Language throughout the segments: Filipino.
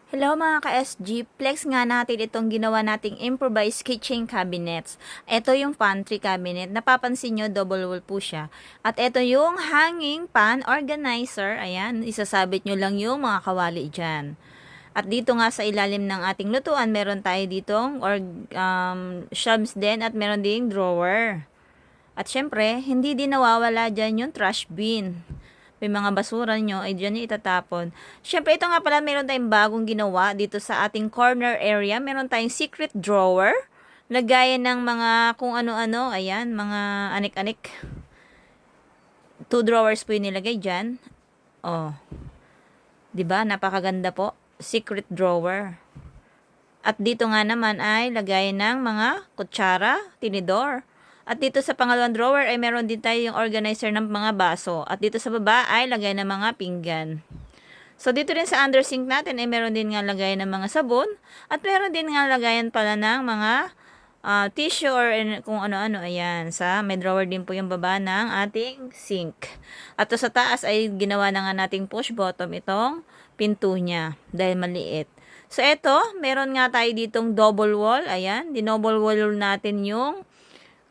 Hello mga ka-SG, flex nga natin itong ginawa nating improvised kitchen cabinets. Ito yung pantry cabinet. Napapansin nyo, double wall po siya. At ito yung hanging pan organizer. Ayan, isasabit nyo lang yung mga kawali dyan. At dito nga sa ilalim ng ating lutuan, meron tayo ditong shelves din at meron ding drawer. At syempre, hindi din nawawala dyan yung trash bin. May mga basura nyo, ay dyan yung itatapon. Syempre, ito nga pala, meron tayong bagong ginawa dito sa ating corner area. Meron tayong secret drawer. Lagayan ng mga kung ano-ano. Ayan, mga anik-anik. 2 drawers po yung nilagay dyan. Oh. 'Di ba? Napakaganda po. Secret drawer. At dito nga naman ay lagayan ng mga kutsara, tinidor. At dito sa pangalawang drawer ay meron din tayo yung organizer ng mga baso. At dito sa baba ay lagay ng mga pinggan. So dito rin sa under sink natin ay meron din nga lagayan ng mga sabon. At meron din nga lagayan pala ng mga tissue or kung ano-ano. Ayan. May drawer din po yung baba ng ating sink. At sa taas ay ginawa na nga nating push bottom itong pinto niya. Dahil maliit. So eto, meron nga tayo ditong double wall. Ayan. Dinouble wall natin yung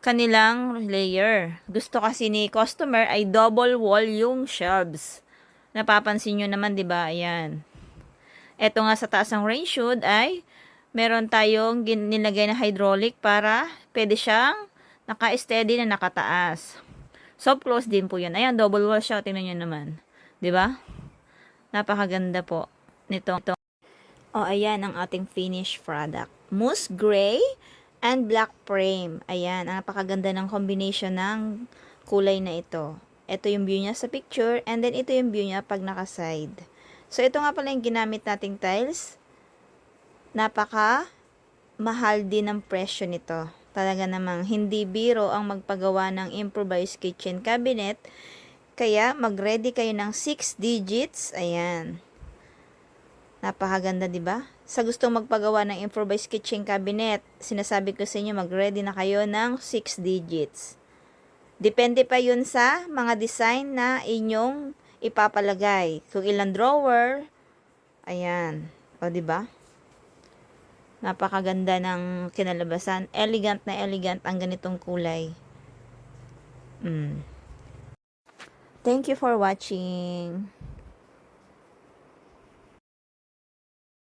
kanilang layer. Gusto kasi ni customer ay double wall yung shelves. Napapansin nyo naman, 'di ba? Ayan. Ito nga sa taas ng rain chute ay meron tayong nilagay na hydraulic para pwede siyang naka-steady na nakataas. Soft close din po 'yan. Ayan, double wall siya. Tingnan nyo naman. 'Di ba? Napakaganda po nito. O, ayan ang ating finished product. Mousse gray and black frame. Ayan, ang napakaganda ng combination ng kulay na ito. Ito yung view niya sa picture, and then ito yung view niya pag naka-side. So, ito nga pala yung ginamit nating tiles. Napaka mahal din ang presyo nito. Talaga namang hindi biro ang magpagawa ng improvised kitchen cabinet. Kaya, mag-ready kayo ng 6 digits. Ayan. Napakaganda, 'di ba? Sa gustong magpagawa ng improvised kitchen cabinet, sinasabi ko sa inyo, mag-ready na kayo ng 6 digits. Depende pa 'yun sa mga design na inyong ipapalagay. Kung ilang drawer, ayan. O, 'di ba? Napakaganda ng kinalabasan. Elegant na elegant ang ganitong kulay. Thank you for watching.